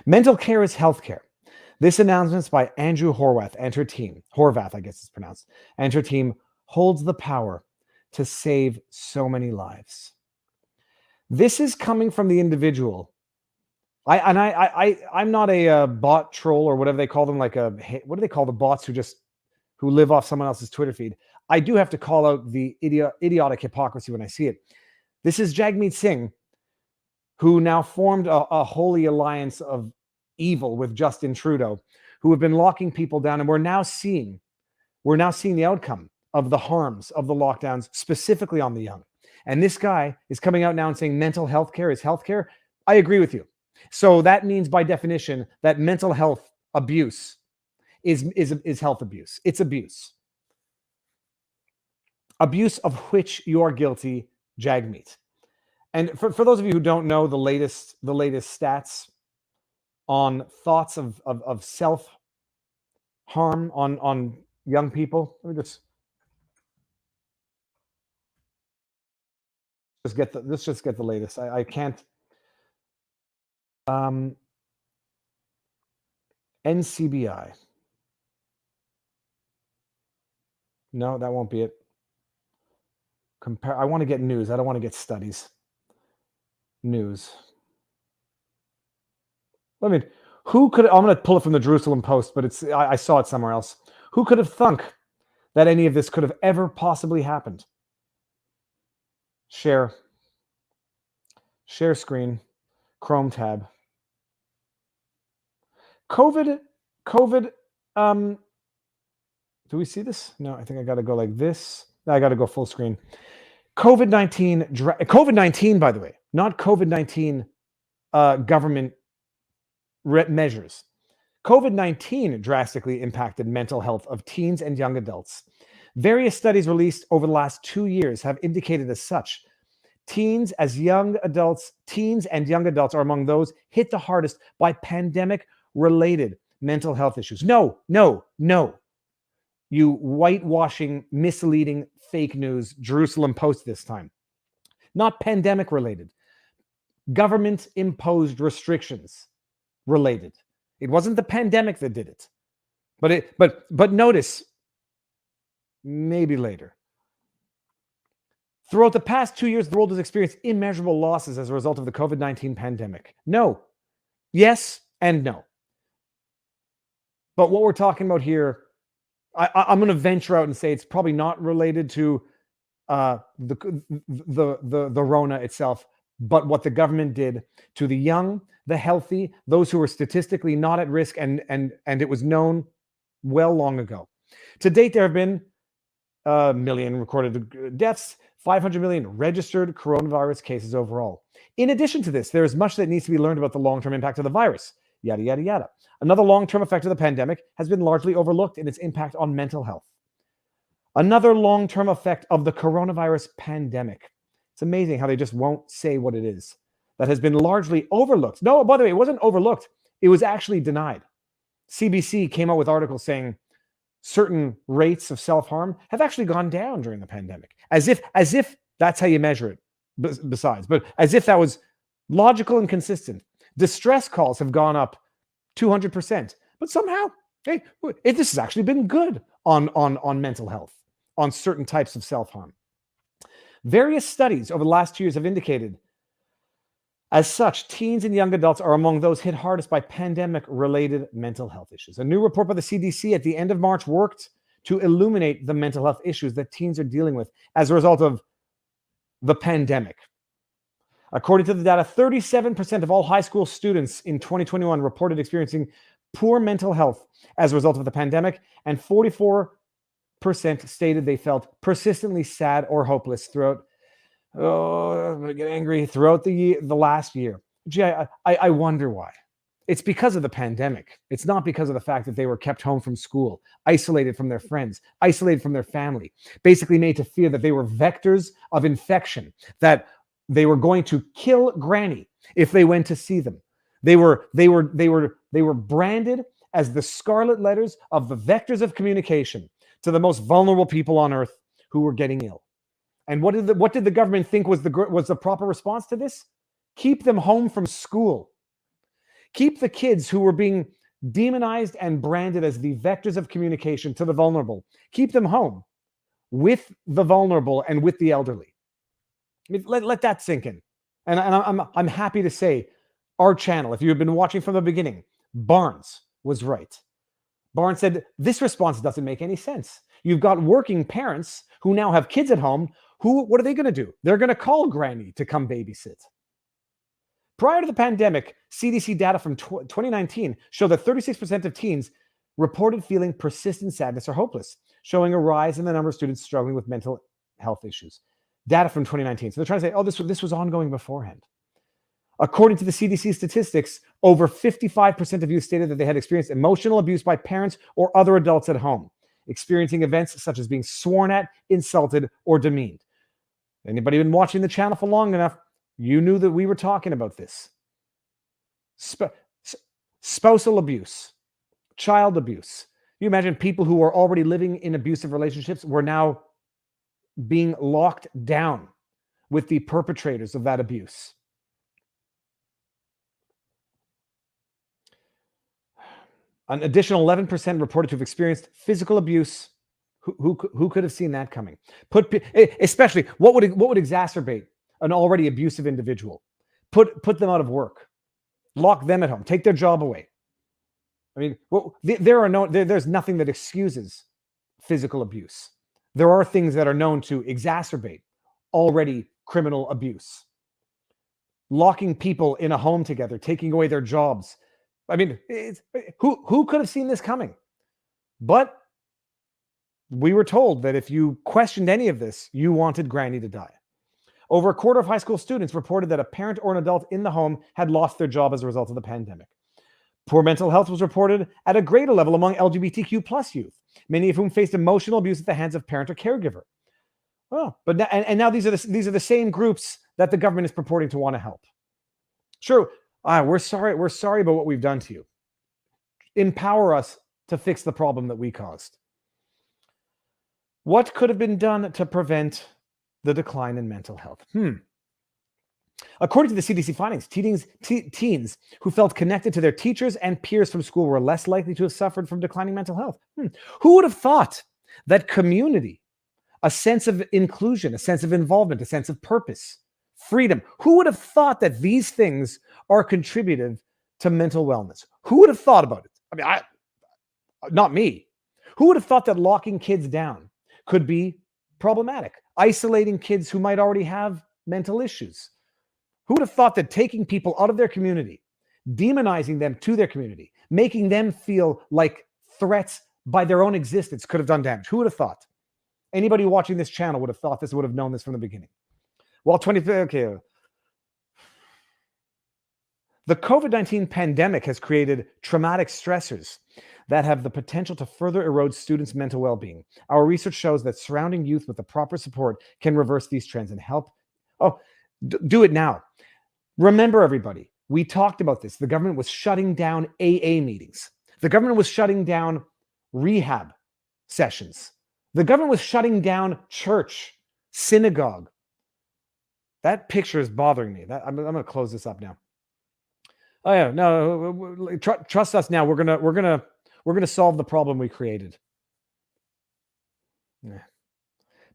Mental care is healthcare. This announcement by Andrew Horwath and her team, Horvath, I guess it's pronounced, and her team holds the power to save so many lives. This is coming from the individual. I'm not a bot troll or whatever they call them, like what do they call the bots who live off someone else's Twitter feed? I do have to call out the idiotic hypocrisy when I see it. This is Jagmeet Singh, who now formed a holy alliance of evil with Justin Trudeau, who have been locking people down, and we're now seeing the outcome of the harms of the lockdowns, specifically on the young. And this guy is coming out now and saying mental health care is healthcare. I agree with you. So that means, by definition, that mental health abuse is health abuse. It's abuse. Abuse of which you are guilty, Jagmeet. And for those of you who don't know the latest stats on thoughts of self-harm on young people, let's just get the latest. I can't. NCBI. No, that won't be it. I want to get news. I don't want to get studies. News. I mean, I'm going to pull it from the Jerusalem Post, but I saw it somewhere else. Who could have thunk that any of this could have ever possibly happened? Share screen, Chrome tab. COVID. Do we see this? No, I think I got to go like this. No, I got to go full screen. COVID-19, by the way, not COVID-19 government measures. COVID-19 drastically impacted mental health of teens and young adults. Various studies released over the last 2 years have indicated as such. Teens and young adults are among those hit the hardest by pandemic-related mental health issues. No. You whitewashing, misleading, fake news, Jerusalem Post this time. Not pandemic-related. Government-imposed restrictions related. It wasn't the pandemic that did it. But notice, maybe later. Throughout the past 2 years, the world has experienced immeasurable losses as a result of the COVID-19 pandemic. No. Yes and no. But what we're talking about here, I'm going to venture out and say it's probably not related to the Rona itself, but what the government did to the young, the healthy, those who were statistically not at risk, and it was known well long ago. To date, there have been 1 million recorded deaths, 500 million registered coronavirus cases overall. In addition to this, there is much that needs to be learned about the long-term impact of the virus. Yada, yada, yada. Another long-term effect of the pandemic has been largely overlooked in its impact on mental health. Another long-term effect of the coronavirus pandemic. It's amazing how they just won't say what it is. That has been largely overlooked. No, by the way, it wasn't overlooked. It was actually denied. CBC came out with articles saying certain rates of self-harm have actually gone down during the pandemic. As if that's how you measure it, besides. But as if that was logical and consistent. Distress calls have gone up 200%. But somehow, this has actually been good on mental health, on certain types of self-harm. Various studies over the last 2 years have indicated, as such, teens and young adults are among those hit hardest by pandemic-related mental health issues. A new report by the CDC at the end of March worked to illuminate the mental health issues that teens are dealing with as a result of the pandemic. According to the data, 37% of all high school students in 2021 reported experiencing poor mental health as a result of the pandemic, and 44% stated they felt persistently sad or hopeless throughout. Oh, I'm gonna get angry throughout the last year. Gee, I wonder why. It's because of the pandemic. It's not because of the fact that they were kept home from school, isolated from their friends, isolated from their family, basically made to fear that they were vectors of infection, that they were going to kill Granny if they went to see them. They were branded as the scarlet letters of the vectors of communication to the most vulnerable people on earth who were getting ill. And what did the government think was the proper response to this? Keep them home from school. Keep the kids who were being demonized and branded as the vectors of communication to the vulnerable. Keep them home with the vulnerable and with the elderly. I mean, let that sink in. And I'm happy to say our channel, if you have been watching from the beginning, Barnes was right. Barnes said, this response doesn't make any sense. You've got working parents who now have kids at home. What are they going to do? They're going to call granny to come babysit. Prior to the pandemic, CDC data from 2019 showed that 36% of teens reported feeling persistent sadness or hopeless, showing a rise in the number of students struggling with mental health issues. Data from 2019. So they're trying to say, oh, this was ongoing beforehand. According to the CDC statistics, over 55% of youth stated that they had experienced emotional abuse by parents or other adults at home, experiencing events such as being sworn at, insulted, or demeaned. Anybody been watching the channel for long enough, you knew that we were talking about this. Spousal abuse, child abuse. You imagine people who are already living in abusive relationships were now being locked down with the perpetrators of that abuse. An additional 11% reported to have experienced physical abuse. Who could have seen that coming? Especially, what would exacerbate an already abusive individual? Put them out of work, lock them at home, take their job away. I mean, there's nothing that excuses physical abuse. There are things that are known to exacerbate already criminal abuse. Locking people in a home together, taking away their jobs. I mean, who could have seen this coming? But we were told that if you questioned any of this, you wanted granny to die. Over a quarter of high school students reported that a parent or an adult in the home had lost their job as a result of the pandemic. Poor mental health was reported at a greater level among LGBTQ plus youth, many of whom faced emotional abuse at the hands of parent or caregiver. Oh, but now these are the same groups that the government is purporting to want to help. Sure, we're sorry about what we've done to you. Empower us to fix the problem that we caused. What could have been done to prevent the decline in mental health? According to the CDC findings, teens who felt connected to their teachers and peers from school were less likely to have suffered from declining mental health. Who would have thought that community, a sense of inclusion, a sense of involvement, a sense of purpose, freedom, who would have thought that these things are contributive to mental wellness? Who would have thought about it? I mean, not me. Who would have thought that locking kids down could be problematic? Isolating kids who might already have mental issues. Who would have thought that taking people out of their community, demonizing them to their community, making them feel like threats by their own existence could have done damage? Who would have thought? Anybody watching this channel would have thought this, would have known this from the beginning. Well, the COVID-19 pandemic has created traumatic stressors that have the potential to further erode students' mental well-being. Our research shows that surrounding youth with the proper support can reverse these trends and help. Do it now. Remember, everybody, we talked about this. The government was shutting down AA meetings. The government was shutting down rehab sessions. The government was shutting down church, synagogue. That picture is bothering me. I'm going to close this up now. Oh yeah, no, trust us now. We're gonna solve the problem we created.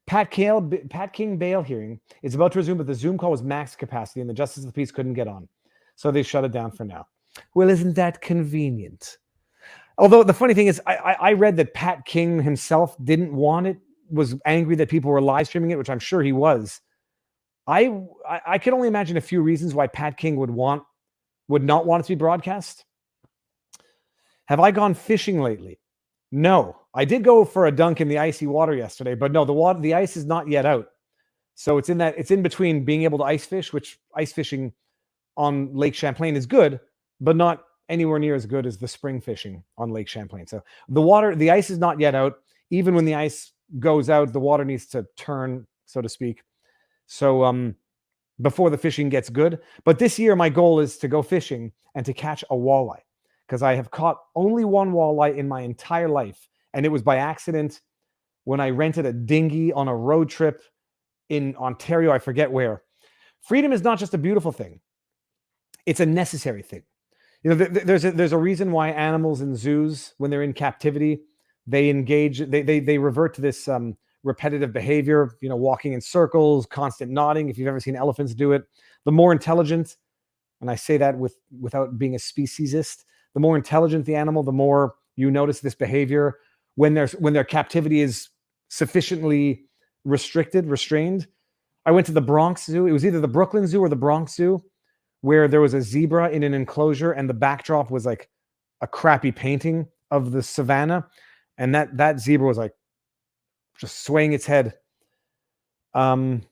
Pat King bail hearing is about to resume, but the Zoom call was max capacity and the Justice of the Peace couldn't get on. So they shut it down for now. Well, isn't that convenient? Although the funny thing is, I read that Pat King himself didn't want it, was angry that people were live streaming it, which I'm sure he was. I can only imagine a few reasons why Pat King would not want it to be broadcast. Have I gone fishing lately? No. I did go for a dunk in the icy water yesterday, but no, the ice is not yet out. So it's in between being able to ice fish, which ice fishing on Lake Champlain is good, but not anywhere near as good as the spring fishing on Lake Champlain. So the ice is not yet out. Even when the ice goes out, the water needs to turn, so to speak. So before the fishing gets good. But this year, my goal is to go fishing and to catch a walleye, because I have caught only one walleye in my entire life. And it was by accident when I rented a dinghy on a road trip in Ontario. I forget where. Freedom is not just a beautiful thing. It's a necessary thing. There's a reason why animals in zoos, when they're in captivity, they engage, they revert to this repetitive behavior, walking in circles, constant nodding. If you've ever seen elephants do it, the more intelligent, and I say that without being a speciesist, the more intelligent the animal, the more you notice this behavior when their captivity is sufficiently restrained. I went to the Bronx Zoo. It was either the Brooklyn Zoo or the Bronx Zoo, where there was a zebra in an enclosure and the backdrop was like a crappy painting of the savannah, and that zebra was like just swaying its head. And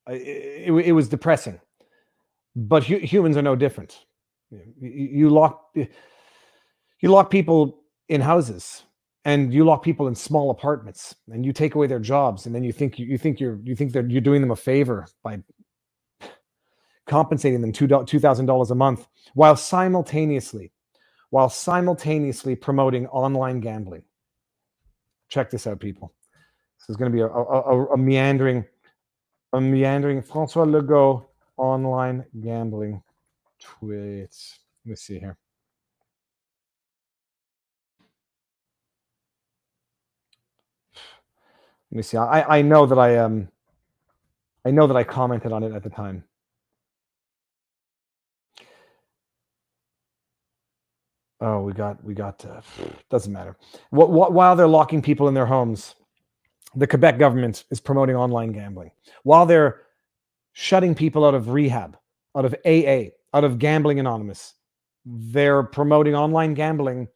it was depressing. But humans are no different. You lock people in houses, and you lock people in small apartments, and you take away their jobs, and then you think that you're doing them a favor by compensating them $2,000 a month, while simultaneously promoting online gambling. Check this out, people. This is going to be a meandering François Legault online gambling tweets. Let me see here. Let me see. I know that I commented on it at the time. Oh, we got. Doesn't matter. While they're locking people in their homes, the Quebec government is promoting online gambling. While they're shutting people out of rehab, out of AA, out of Gambling Anonymous, they're promoting online gambling,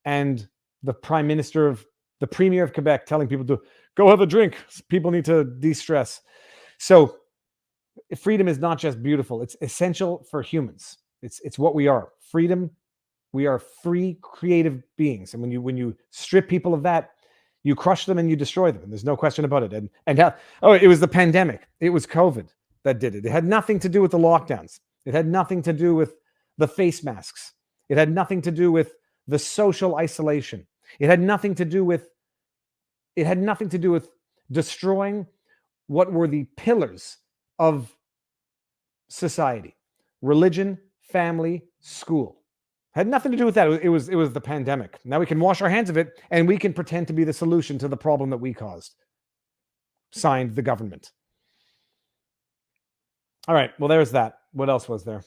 and the premier of Quebec telling people to go have a drink. People need to de-stress. So freedom is not just beautiful; it's essential for humans. It's what we are. Freedom. We are free, creative beings, and when you strip people of that, you crush them and you destroy them. And there's no question about it. It was the pandemic. It was COVID that did it. It had nothing to do with the lockdowns. It had nothing to do with the face masks. It had nothing to do with the social isolation. It had nothing to do with destroying what were the pillars of society: religion, family, school. Had nothing to do with that. It was the pandemic. Now we can wash our hands of it, and we can pretend to be the solution to the problem that we caused. Signed, the government. All right. Well, there's that. What else was there?